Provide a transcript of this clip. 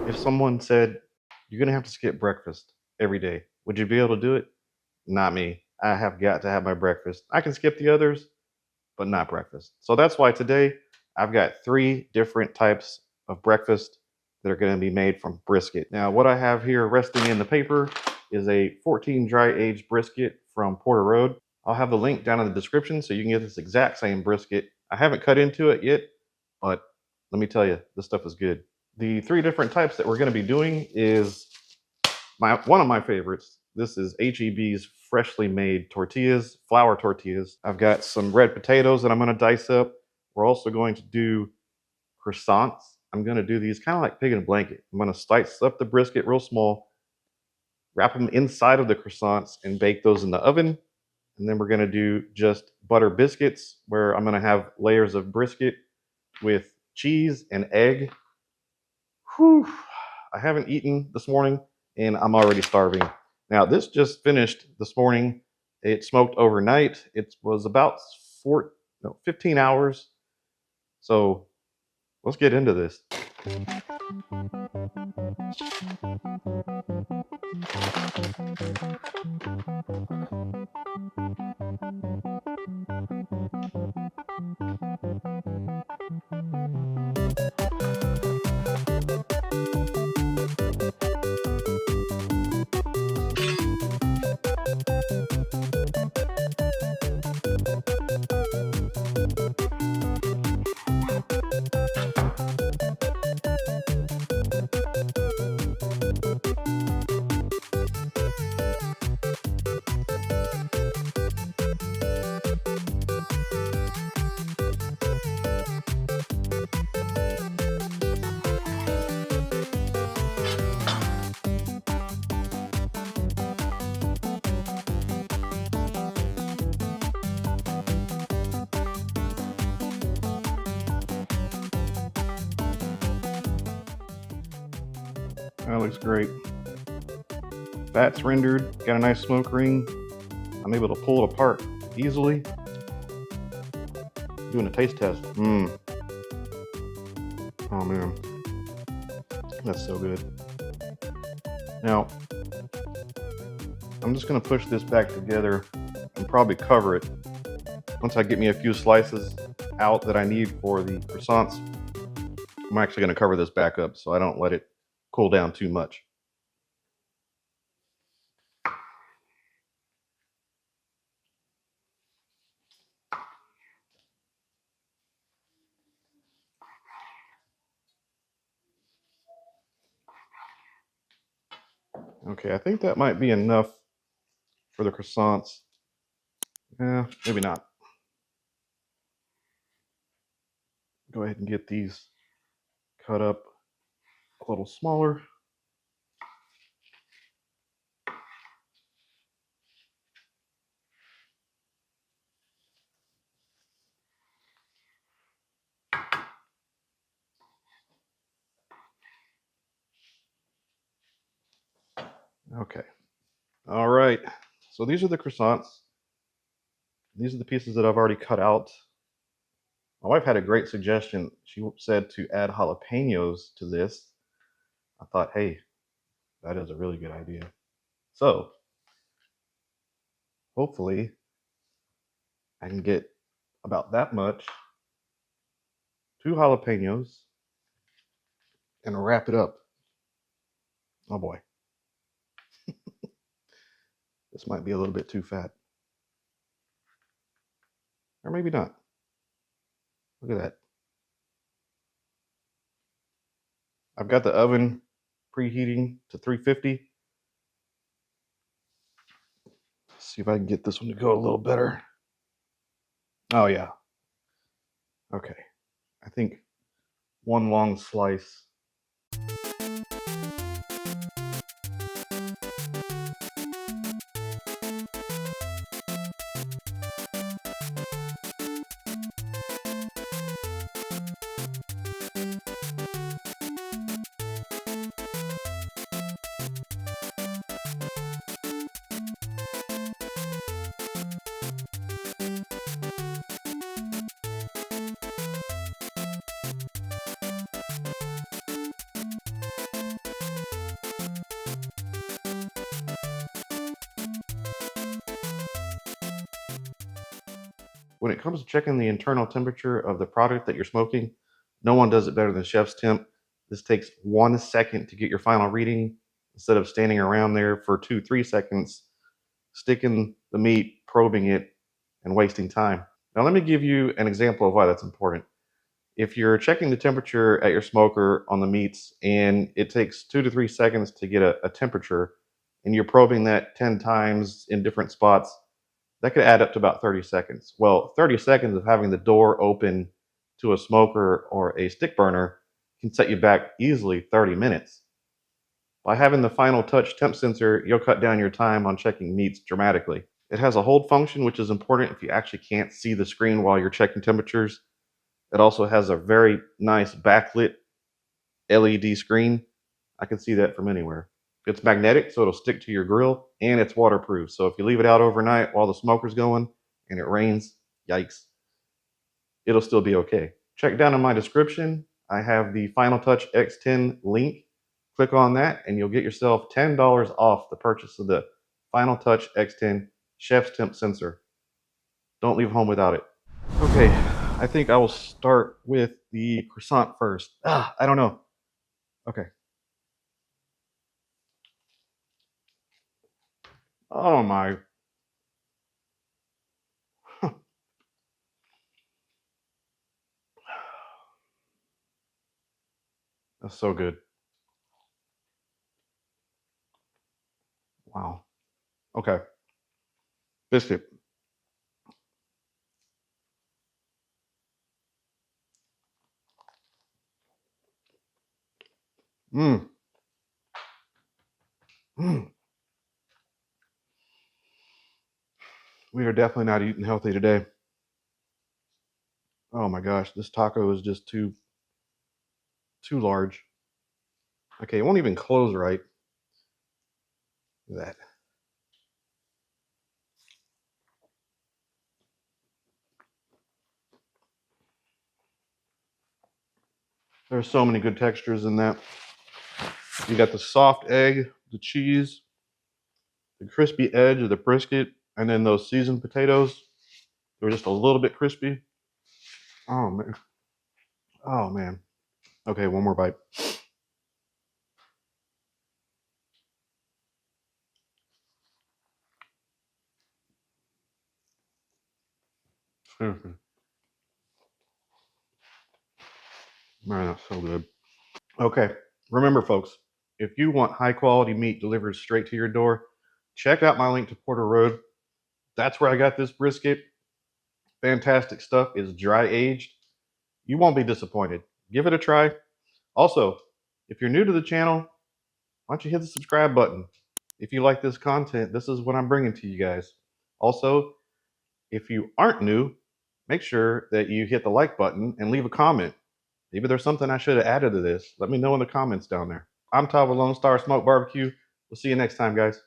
If someone said, "You're gonna have to skip breakfast every day," would you be able to do it? Not me. I have got to have my breakfast. I can skip the others, but not breakfast. So that's why today I've got 3 different types of breakfast that are gonna be made from brisket. Now, what I have here resting in the paper is a 14 dry aged brisket from Porter Road. I'll have the link down in the description so you can get this exact same brisket. I haven't cut into it yet, but let me tell you, this stuff is good. The 3 different types that we're gonna be doing is one of my favorites. This is HEB's freshly made tortillas, flour tortillas. I've got some red potatoes that I'm gonna dice up. We're also going to do croissants. I'm gonna do these kind of like pig in a blanket. I'm gonna slice up the brisket real small, wrap them inside of the croissants and bake those in the oven. And then we're gonna do just butter biscuits where I'm gonna have layers of brisket with cheese and egg. Whew. I haven't eaten this morning and I'm already starving. Now, this just finished this morning. It smoked overnight. It was about 15 hours. So let's get into this. That looks great. Fat's rendered, got a nice smoke ring. I'm able to pull it apart easily. Doing a taste test. Oh man, that's so good. Now, I'm just gonna push this back together and probably cover it. Once I get me a few slices out that I need for the croissants, I'm actually gonna cover this back up so I don't let it cool down too much. Okay, I think that might be enough for the croissants. Yeah, maybe not. Go ahead and get these cut up a little smaller. Okay. All right. So these are the croissants. These are the pieces that I've already cut out. My wife had a great suggestion. She said to add jalapenos to this. I thought, hey, that is a really good idea. So hopefully I can get about that much, 2 jalapenos, and wrap it up. Oh boy. This might be a little bit too fat. Or maybe not. Look at that. I've got the oven preheating to 350. Let's see if I can get this one to go a little better. Oh yeah. Okay. I think one long slice. When it comes to checking the internal temperature of the product that you're smoking, no one does it better than Chef's Temp. This takes 1 second to get your final reading instead of standing around there for 2, 3 seconds, sticking the meat, probing it, and wasting time. Now, let me give you an example of why that's important. If you're checking the temperature at your smoker on the meats and it takes 2 to 3 seconds to get a temperature, and you're probing that 10 times in different spots, that could add up to about 30 seconds. Well, 30 seconds of having the door open to a smoker or a stick burner can set you back easily 30 minutes. By having the final touch temp sensor, you'll cut down your time on checking meats dramatically. It has a hold function, which is important if you actually can't see the screen while you're checking temperatures. It also has a very nice backlit LED screen. I can see that from anywhere. It's magnetic, so it'll stick to your grill, and it's waterproof. So if you leave it out overnight while the smoker's going and it rains, yikes, it'll still be okay. Check down in my description. I have the Final Touch X10 link. Click on that, and you'll get yourself $10 off the purchase of the Final Touch X10 Chef's Temp Sensor. Don't leave home without it. Okay, I think I will start with the croissant first. I don't know. Okay. Oh my. That's so good. Wow. Okay. Biscuit. Mmm. Mmm. We are definitely not eating healthy today. Oh my gosh, this taco is just too large. Okay, it won't even close right. Look at that. There's so many good textures in that. You got the soft egg, the cheese, the crispy edge of the brisket, and then those seasoned potatoes. They're just a little bit crispy. Oh man. Oh man. Okay, one more bite. Man, that's so good. Okay, remember, folks, if you want high quality meat delivered straight to your door, check out my link to Porter Road. That's where I got this brisket. Fantastic stuff. It's dry aged. You won't be disappointed. Give it a try. Also, if you're new to the channel, why don't you hit the subscribe button? If you like this content, this is what I'm bringing to you guys. Also, if you aren't new, make sure that you hit the like button and leave a comment. Maybe there's something I should have added to this. Let me know in the comments down there. I'm Todd with Lone Star Smoke Barbecue. We'll see you next time, guys.